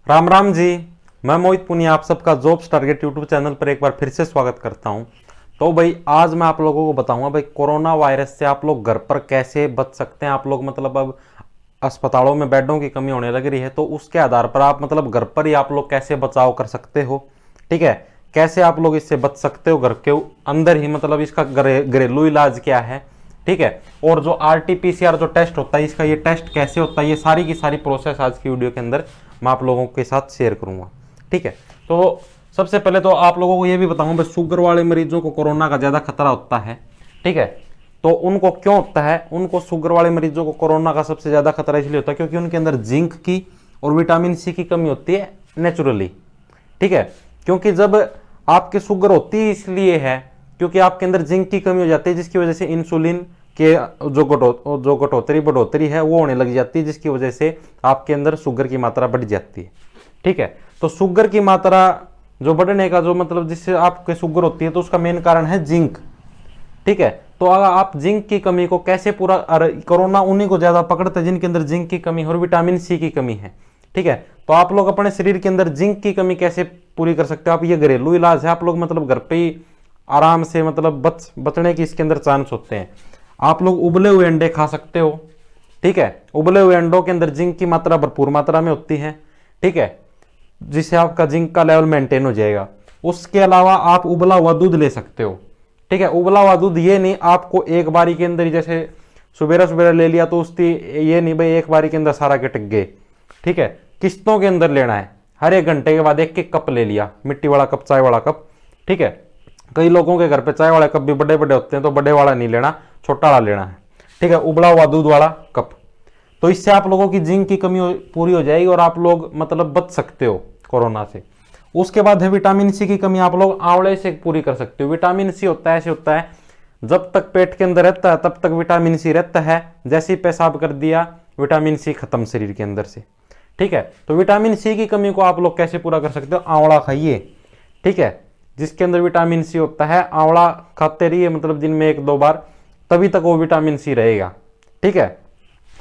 राम राम जी। मैं मोहित पुनिया आप सबका जॉब्स टारगेट यूट्यूब चैनल पर एक बार फिर से स्वागत करता हूं। तो भाई आज मैं आप लोगों को बताऊंगा भाई कोरोना वायरस से आप लोग घर पर कैसे बच सकते हैं। आप लोग मतलब अब अस्पतालों में बेडों की कमी होने लग रही है, तो उसके आधार पर आप मतलब घर पर ही आप लोग कैसे बचाव कर सकते हो। ठीक है, कैसे आप लोग इससे बच सकते हो घर के अंदर ही, मतलब इसका घरेलू इलाज क्या है। ठीक है, और जो RT-PCR जो टेस्ट होता है, इसका ये टेस्ट कैसे होता है, ये सारी की सारी प्रोसेस आज की वीडियो के अंदर मैं आप लोगों के साथ शेयर करूंगा। ठीक है, तो सबसे पहले तो आप लोगों को ये भी बताऊंगा भाई शुगर वाले मरीजों को कोरोना का ज्यादा खतरा होता है। ठीक है, तो उनको क्यों होता है, उनको शुगर वाले मरीजों को कोरोना का सबसे ज्यादा खतरा इसलिए होता है क्योंकि उनके अंदर जिंक की और विटामिन सी की कमी होती है नेचुरली। ठीक है, क्योंकि जब आपके शुगर होती है इसलिए है क्योंकि आपके अंदर जिंक की कमी हो जाती है, जिसकी वजह से इंसुलिन के जो बढ़ोतरी है वो होने लग जाती है, जिसकी वजह से आपके अंदर शुगर की मात्रा बढ़ जाती है। ठीक है, तो शुगर की मात्रा जो बढ़ने का जो मतलब जिससे आपके शुगर होती है, तो उसका मेन कारण है जिंक। ठीक है, तो अगर आप जिंक की कमी को कैसे पूरा, कोरोना उन्हीं को ज्यादा पकड़ता है जिनके अंदर जिंक की कमी और विटामिन सी की कमी है। ठीक है, तो आप लोग अपने शरीर के अंदर जिंक की कमी कैसे पूरी कर सकते हो। आप ये घरेलू इलाज है, आप लोग मतलब घर पे ही आराम से मतलब बचने की इसके अंदर चांस होते हैं। आप लोग उबले हुए अंडे खा सकते हो। ठीक है, उबले हुए अंडों के अंदर जिंक की मात्रा भरपूर मात्रा में होती है। ठीक है, जिससे आपका जिंक का लेवल मेंटेन हो जाएगा। उसके अलावा आप उबला हुआ दूध ले सकते हो। ठीक है, उबला हुआ दूध ये नहीं आपको एक बारी के अंदर ही, जैसे सुबेरा सुबेरा ले लिया तो उसकी ये नहीं भाई एक बारी के अंदर सारा के टिक गए। ठीक है, किस्तों के अंदर लेना है, हर एक घंटे के बाद एक एक कप ले लिया, मिट्टी वाला कप, चाय वाला कप। ठीक है, कई लोगों के घर पे चाय वाले कप भी बड़े बड़े होते हैं, तो बड़े वाला नहीं लेना, छोटा वाला लेना है। ठीक है, उबला हुआ दूध वाला कप। तो इससे आप लोगों की जिंक की कमी पूरी हो जाएगी और आप लोग मतलब बच सकते हो कोरोना से। उसके बाद है विटामिन सी की कमी, आप लोग आंवले से पूरी कर सकते हो। विटामिन सी होता है, ऐसे होता है जब तक पेट के अंदर रहता है तब तक विटामिन सी रहता है, जैसे ही पेशाब कर दिया विटामिन सी खत्म शरीर के अंदर से। ठीक है, तो विटामिन सी की कमी को आप लोग कैसे पूरा कर सकते हो, आंवला खाइए। ठीक है, जिसके अंदर विटामिन सी होता है, आंवला खाते रहिए, मतलब दिन में 1-2 बार, तभी तक वो विटामिन सी रहेगा। ठीक है,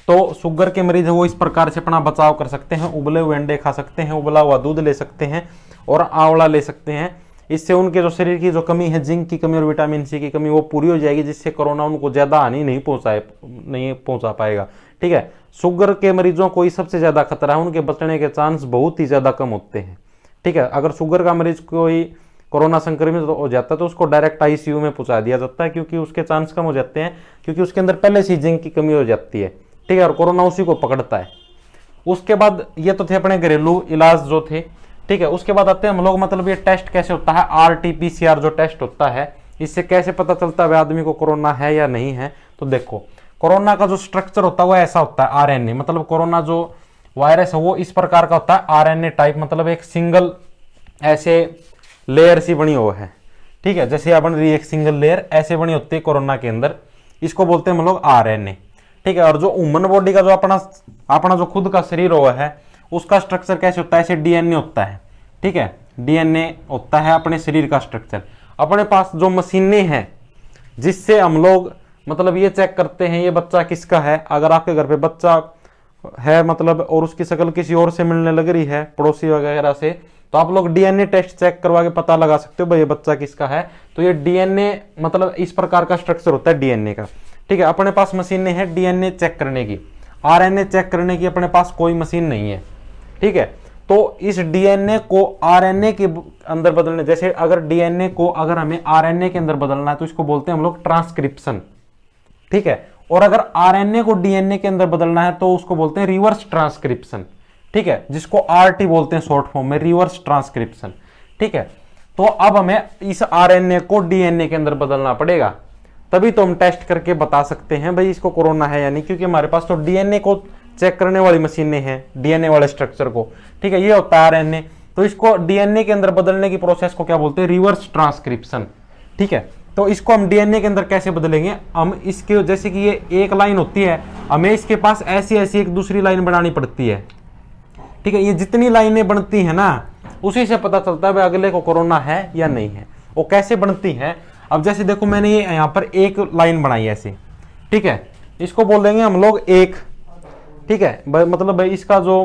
तो शुगर के मरीज है वो इस प्रकार से अपना बचाव कर सकते हैं। उबले हुए अंडे खा सकते हैं, उबला हुआ दूध ले सकते हैं और आंवला ले सकते हैं। इससे उनके जो शरीर की जो कमी है, जिंक की कमी और विटामिन सी की कमी, वो पूरी हो जाएगी, जिससे कोरोना उनको ज्यादा हानि नहीं पहुंचा पाएगा। ठीक है, शुगर के मरीजों को ही सबसे ज्यादा खतरा है, उनके बचने के चांस बहुत ही ज्यादा कम होते हैं। ठीक है, अगर शुगर का मरीज कोई कोरोना संक्रमित हो जाता है तो उसको डायरेक्ट ICU में पहुंचा दिया जाता है, क्योंकि उसके चांस कम हो जाते हैं, क्योंकि उसके अंदर पहले से जिंक की कमी हो जाती है। ठीक है, और कोरोना उसी को पकड़ता है। उसके बाद ये तो थे अपने घरेलू इलाज जो थे। ठीक है, उसके बाद आते हैं हम लोग मतलब ये टेस्ट कैसे होता है, RT-PCR जो टेस्ट होता है, इससे कैसे पता चलता है आदमी को कोरोना है या नहीं है। तो देखो, कोरोना का जो स्ट्रक्चर होता है वो ऐसा होता है, RNA, मतलब कोरोना जो वायरस है वो इस प्रकार का होता है, RNA टाइप, मतलब एक सिंगल ऐसे लेयर सी बनी हुई है। ठीक है, जैसे बन रही है एक सिंगल लेयर, ऐसे बनी होती है कोरोना के अंदर, इसको बोलते हैं हम लोग RNA। ठीक है, और जो ह्यूमन बॉडी का जो अपना जो खुद का शरीर हुआ है, उसका स्ट्रक्चर कैसे होता है, ऐसे DNA होता है। ठीक है, DNA होता है अपने शरीर का स्ट्रक्चर। अपने पास जो मशीनें हैं जिससे हम लोग मतलब ये चेक करते हैं ये बच्चा किसका है। अगर आपके घर पे बच्चा है मतलब और उसकी शक्ल किसी और से मिलने लग रही है, पड़ोसी वगैरह से, तो आप लोग DNA टेस्ट चेक करवा के पता लगा सकते हो भाई ये बच्चा किसका है। तो ये DNA मतलब इस प्रकार का स्ट्रक्चर होता है DNA का। ठीक है, अपने पास मशीनें हैं DNA चेक करने की, RNA चेक करने की अपने पास कोई मशीन नहीं है। ठीक है, तो इस DNA को RNA के अंदर बदलने, जैसे अगर DNA को अगर हमें RNA के अंदर बदलना है तो इसको बोलते हैं हम लोग ट्रांसक्रिप्शन। ठीक है, और अगर RNA को DNA के अंदर बदलना है तो उसको बोलते हैं रिवर्स ट्रांसक्रिप्शन। ठीक है, जिसको RT बोलते हैं शॉर्ट फॉर्म में, रिवर्स ट्रांसक्रिप्शन। ठीक है, तो अब हमें इस RNA को DNA के अंदर बदलना पड़ेगा, तभी तो हम टेस्ट करके बता सकते हैं भाई इसको कोरोना है या नहीं, क्योंकि हमारे पास तो DNA को चेक करने वाली मशीनें हैं, DNA वाले स्ट्रक्चर को। ठीक है, ये होता है RNA। तो इसको DNA के अंदर बदलने की प्रोसेस को क्या बोलते हैं, रिवर्स ट्रांसक्रिप्शन। ठीक है, तो इसको हम DNA के अंदर कैसे बदलेंगे, हम इसके जैसे कि ये एक लाइन होती है, हमें इसके पास ऐसी ऐसी एक दूसरी लाइन बनानी पड़ती है। ठीक है, ये जितनी लाइनें बनती है ना, उसी से पता चलता है भाई अगले को कोरोना है या नहीं है। वो कैसे बनती है, अब जैसे देखो मैंने ये यहाँ पर एक लाइन बनाई ऐसे। ठीक है, इसको बोल देंगे हम लोग एक। ठीक है, मतलब भाई इसका जो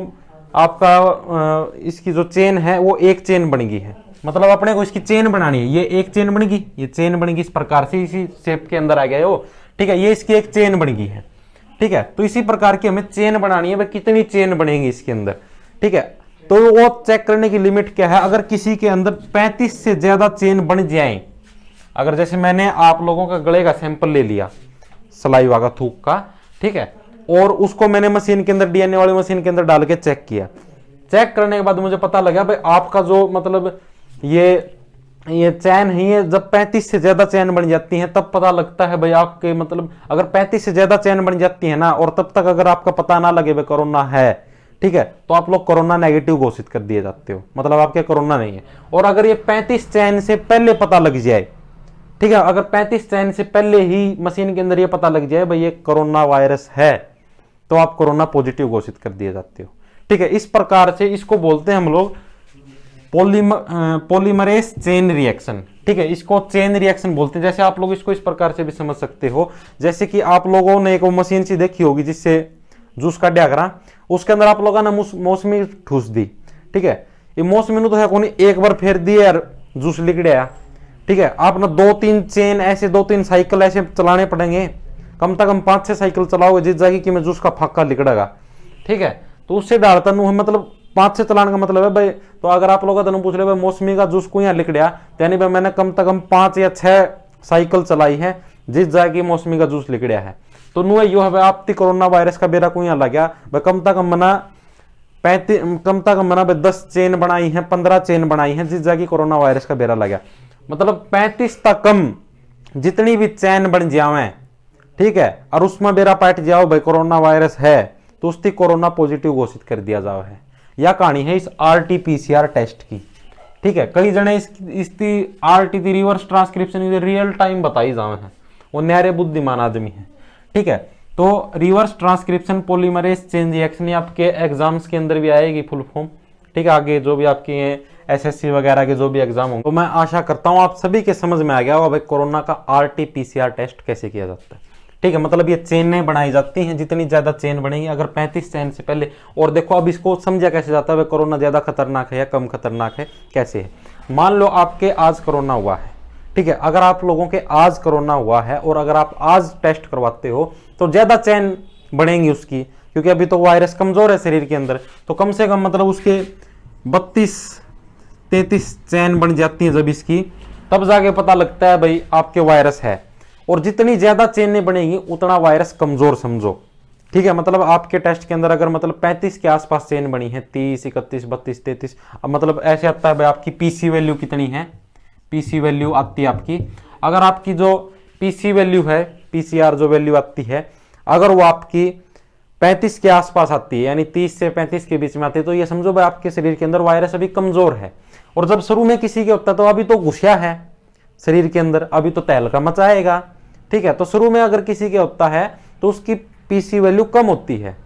आपका इसकी जो चेन है वो एक चेन बन गई है, मतलब अपने को इसकी चेन बनानी है। ये एक चेन बन गई, ये चेन बन गई इस प्रकार से, इसी शेप के अंदर आ गया है वो, ठीक है। ये इसकी एक चेन बन गई है, ठीक है। तो इसी प्रकार की हमें चेन बनानी है, भाई कितनी चेन बनेगी इसके अंदर, ठीक है। तो वो चेक करने की लिमिट क्या है, अगर किसी के अंदर 35 से ज्यादा चेन बन जाए, अगर जैसे मैंने आप लोगों का गले का सैंपल ले लिया सलाइवा का, थूक का, ठीक है, और उसको मैंने मशीन के अंदर, डीएनए वाली मशीन के अंदर डाल के चेक किया। चेक करने के बाद मुझे पता लगा भाई आपका जो मतलब ये चैन है, ये जब 35 से ज्यादा चैन बन जाती है तब पता लगता है भाई आपके मतलब, अगर 35 से ज्यादा चैन बन जाती है ना, और तब तक अगर आपका पता ना लगे भाई कोरोना है, ठीक है, तो आप लोग कोरोना नेगेटिव घोषित कर दिए जाते हो, मतलब आपके कोरोना नहीं है। और अगर ये 35 चैन से पहले पता लग जाए, ठीक है, अगर 35 चैन से पहले ही मशीन के अंदर ये पता लग जाए भाई ये कोरोना वायरस है, तो आप कोरोना पॉजिटिव घोषित कर दिए जाते हो, ठीक है। इस प्रकार से इसको बोलते हैं हम लोग पॉलीमरेज चेन रिएक्शन, ठीक है, इसको चेन रिएक्शन बोलते हैं। जैसे आप लोग इसको इस प्रकार से भी समझ सकते हो, जैसे कि आप लोगों ने एक मशीन सी देखी होगी जिससे जूस काटा करा, उसके अंदर आप लोगों ने मौसमी ठूस दी, ठीक है। ये मौसमी तो है कौन, एक बार फेर दिए यार जूस लिकड़िया, ठीक है। आप ना 2-3 चेन ऐसे 2-3 साइकिल ऐसे चलाने पड़ेंगे, कम से कम 5-6 साइकिल चलाओगे जिस जाएगी कि मैं जूस का फाका लिकड़ेगा, ठीक है। तो उससे डालता है मतलब 5-6 चलाने का मतलब है भाई। तो अगर आप लोग पूछ रहे भाई मौसमी का जूस को यहाँ लिकड़िया, यानी भाई मैंने कम से कम 5 या 6 साइकिल चलाई है जिस जाएगी मौसमी का जूस लिकड़िया है। तो नु यो है आपती कोरोना वायरस का बेरा को यहाँ लग गया भाई, कम से कम मना 10 चेन बनाई है, 15 चेन बनाई है जिस जाएगी कोरोना वायरस का बेरा लग गया। मतलब 35 तक कम जितनी भी चैन बन जावे, ठीक है, और उसमें बेरा पाट जाओ भाई कोरोना वायरस है, तो उसकी कोरोना पॉजिटिव घोषित कर दिया जाओ है। यह कहानी है इस RT-PCR टेस्ट की, ठीक है। कई जने इसकी RT की रिवर्स ट्रांसक्रिप्शन रियल टाइम बताई जावे है, वो न्यारे बुद्धिमान आदमी है, ठीक है। तो reverse transcription polymerase chain reaction आपके एग्जाम्स के अंदर भी आएगी फुल फॉर्म, ठीक है। आगे जो भी आपके SSC वगैरह के जो भी एग्जाम होंगे, तो मैं आशा करता हूं आप सभी के समझ में आ गया होगा भाई कोरोना का RT-PCR टेस्ट कैसे किया जाता है, ठीक है। मतलब ये चेनें बनाई जाती हैं, जितनी ज्यादा चेन बनेगी, अगर 35 चेन से पहले। और देखो अब इसको समझा कैसे जाता है भाई कोरोना ज्यादा खतरनाक है या कम खतरनाक है, कैसे है। मान लो आपके आज कोरोना हुआ है, ठीक है, अगर आप लोगों के आज कोरोना हुआ है और अगर आप आज टेस्ट करवाते हो तो ज्यादा चेन बढ़ेंगी उसकी, क्योंकि अभी तो वायरस कमजोर है शरीर के अंदर, तो कम से कम मतलब उसके 32-33 चैन बन जाती हैं जब इसकी, तब जाके पता लगता है भाई आपके वायरस है। और जितनी ज्यादा चेनें बनेगी उतना वायरस कमजोर समझो, ठीक है। मतलब आपके टेस्ट के अंदर अगर मतलब 35 के आसपास चेन बनी है, 30, 31, 32, 33, अब मतलब ऐसे आता है भाई आपकी PC वैल्यू कितनी है, PC वैल्यू आती है आपकी, अगर आपकी जो PC वैल्यू है, PCR जो वैल्यू आती है, अगर वो आपकी 35 के आसपास आती है, यानी 30 से 35 के बीच में आती है, तो ये समझो भाई आपके शरीर के अंदर वायरस अभी कमजोर है। और जब शुरू में किसी के होता है तो अभी तो घुसिया है शरीर के अंदर, अभी तो तहलका मचाएगा, ठीक है। तो शुरू में अगर किसी के होता है तो उसकी PC वैल्यू कम होती है।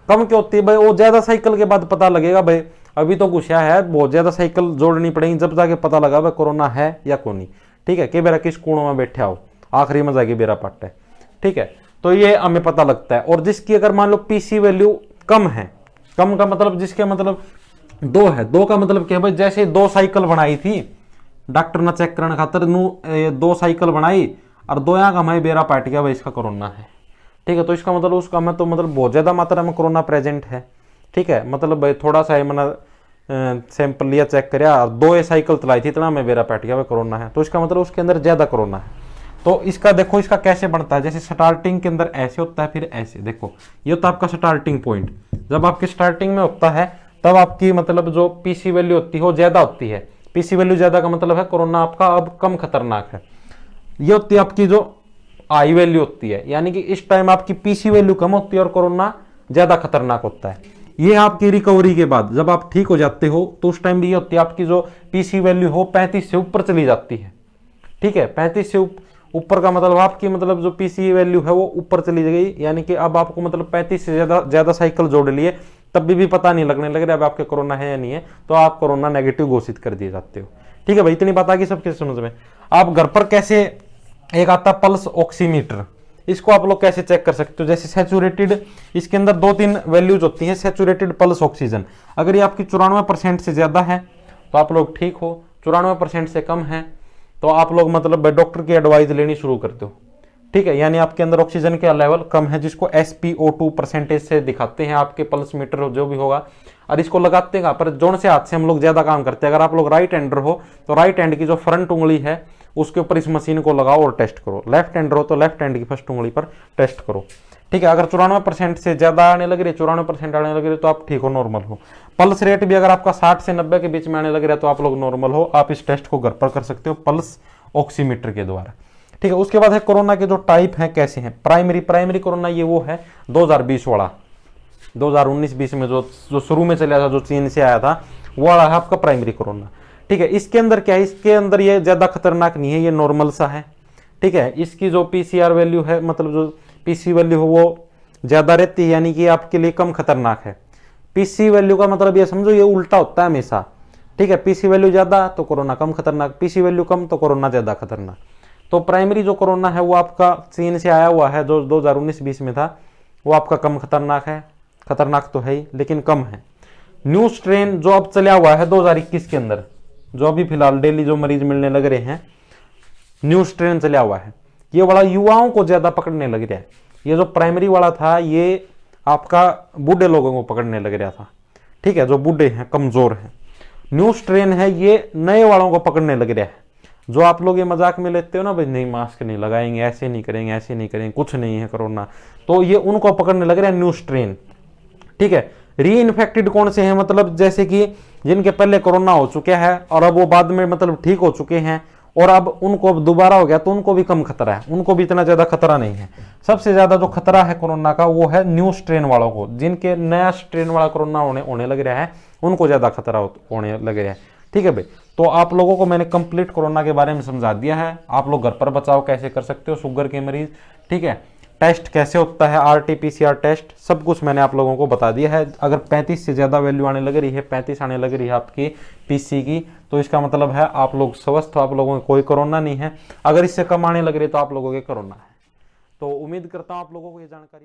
कम क्यों होती है भाई, वो ज्यादा साइकिल के बाद पता लगेगा भाई अभी तो घुसिया है, बहुत ज्यादा साइकिल जोड़नी पड़ेगी जब जाके पता लगा भाई कोरोना है या को नहीं, ठीक है। कि बेरा किस कोणों में बैठा हो, आखिरी में जाके बेरा पट्टा है, ठीक है। तो ये हमें पता लगता है। और जिसकी अगर मान लो PC वैल्यू कम है, कम का मतलब जिसके मतलब 2 है, 2 का मतलब क्या भाई, जैसे 2 साइकिल बनाई थी डॉक्टर ने चेक करने खातर 2 साइकिल बनाई और 2 यहाँ का हमें बेरा पाट गया भाई इसका कोरोना है, ठीक है। तो इसका मतलब उसका में तो मतलब बहुत ज्यादा मात्रा में कोरोना प्रेजेंट है, ठीक है। मतलब भाई थोड़ा सा मैंने सैंपल लिया, चेक कराया और 2 साइकिल चलाई थी, इतना में बेरा पाट गया भाई कोरोना है, तो इसका मतलब उसके अंदर ज्यादा कोरोना है। तो इसका देखो इसका कैसे बनता है, जैसे स्टार्टिंग के अंदर ऐसे होता है, फिर ऐसे, देखो ये होता है आपका स्टार्टिंग पॉइंट। जब आपकी स्टार्टिंग में होता है तब आपकी मतलब जो PC वैल्यू होती है वो ज्यादा होती है। PC वैल्यू ज्यादा का मतलब है कोरोना आपका अब कम खतरनाक है। ये होती है आपकी जो I वैल्यू होती है, यानी कि इस टाइम आपकी PC वैल्यू कम होती है और कोरोना ज्यादा खतरनाक होता है। ये आपकी रिकवरी के बाद जब आप ठीक हो जाते हो तो उस टाइम भी ये होती है आपकी जो PC वैल्यू हो 35 से ऊपर चली जाती है, ठीक है। 35 से ऊपर का मतलब आपकी मतलब जो PC वैल्यू है वो ऊपर चली गई, यानी कि अब आपको मतलब 35 से ज्यादा साइकिल जोड़ लिए तब भी पता नहीं लगने लग रहा अब आपके कोरोना है या नहीं है, तो आप कोरोना नेगेटिव घोषित कर दिए जाते हो, ठीक है भाई। इतनी बात आ गई सबके समझ में। आप घर पर कैसे, एक आता पल्स ऑक्सीमीटर, इसको आप लोग कैसे चेक कर सकते हो, जैसे सैचुरेटेड, इसके अंदर 2-3 वैल्यूज होती हैं। सैचुरेटेड पल्स ऑक्सीजन, अगर ये आपकी 94% से ज्यादा है तो आप लोग ठीक हो, 94% से कम है तो आप लोग मतलब डॉक्टर की एडवाइस लेनी शुरू कर दो, ठीक है। यानी आपके अंदर ऑक्सीजन का लेवल कम है, जिसको SpO2 परसेंटेज से दिखाते हैं आपके पल्स मीटर जो भी होगा। और इसको लगाते हैं पर जोन से हाथ से हम लोग ज्यादा काम करते हैं। अगर आप लोग राइट हैंडर हो तो राइट हैंड की जो फ्रंट उंगली है उसके ऊपर इस मशीन को लगाओ और टेस्ट करो। लेफ्ट हैंडर हो तो लेफ्ट हैंड की फर्स्ट उंगली पर टेस्ट करो, ठीक है। अगर 94% से ज्यादा आने लग रही है, 94% आने लग रही है तो आप ठीक हो, नॉर्मल हो। पल्स रेट भी अगर आपका 60 से 90 के बीच में आने लग रहा है तो आप लोग नॉर्मल हो। आप इस टेस्ट को घर पर कर सकते हो पल्स ऑक्सीमीटर के द्वारा, ठीक है। उसके बाद है कोरोना के जो टाइप हैं कैसे हैं। प्राइमरी कोरोना ये वो है 2020 वाला, 2019-20 में जो शुरू में चला था, जो चीन से आया था, वो वाला है आपका प्राइमरी कोरोना, ठीक है। इसके अंदर क्या है, इसके अंदर ये ज्यादा खतरनाक नहीं है, ये नॉर्मल सा है, ठीक है। इसकी जो PCR वैल्यू है, मतलब जो PC वैल्यू है वो ज्यादा रहती है, यानी कि आपके लिए कम खतरनाक है। PC वैल्यू का मतलब ये समझो ये उल्टा होता है हमेशा, ठीक है। PC वैल्यू ज्यादा तो कोरोना कम खतरनाक, PC वैल्यू कम तो कोरोना ज्यादा खतरनाक। तो प्राइमरी जो कोरोना है वो आपका चीन से आया हुआ है, जो 2019-20 में था, वो आपका कम खतरनाक है। खतरनाक तो है ही लेकिन कम है। न्यू स्ट्रेन जो अब चला हुआ है 2021 के अंदर, जो अभी फिलहाल डेली जो मरीज मिलने लग रहे हैं, न्यू स्ट्रेन चला हुआ है, ये वाला युवाओं को ज्यादा पकड़ने लग रहा है। ये जो प्राइमरी वाला था ये आपका बूढ़े लोगों को पकड़ने लग रहा था, ठीक है, जो बूढ़े हैं, कमजोर हैं। न्यू स्ट्रेन है ये नए वालों को पकड़ने लग रहा है। जो आप लोग ये मजाक में लेते हो ना, भाई नहीं मास्क नहीं लगाएंगे, ऐसे नहीं करेंगे, ऐसे नहीं करेंगे, कुछ नहीं है कोरोना, तो ये उनको पकड़ने लग रहा है न्यू स्ट्रेन, ठीक है। री इन्फेक्टेड कौन से हैं, मतलब जैसे कि जिनके पहले कोरोना हो चुका है और अब वो बाद में मतलब ठीक हो चुके हैं और अब उनको दोबारा हो गया तो उनको भी कम खतरा है, उनको भी इतना ज्यादा खतरा नहीं है। सबसे ज्यादा जो खतरा है कोरोना का वो है न्यू स्ट्रेन वालों को, जिनके नया स्ट्रेन वाला कोरोना होने लग रहा है उनको ज्यादा खतरा होने लग रहा है, ठीक है भाई। तो आप लोगों को मैंने कंप्लीट कोरोना के बारे में समझा दिया है। आप लोग घर पर बचाव कैसे कर सकते हो, शुगर के मरीज, ठीक है, टेस्ट कैसे होता है, RT-PCR टेस्ट, सब कुछ मैंने आप लोगों को बता दिया है। अगर 35 से ज़्यादा वैल्यू आने लग रही है, 35 आने लग रही है आपकी PC की, तो इसका मतलब है आप लोग स्वस्थ हो, आप लोगों को कोई कोरोना नहीं है। अगर इससे कम आने लग रही है तो आप लोगों के कोरोना है। तो उम्मीद करता हूँ आप लोगों को ये जानकारी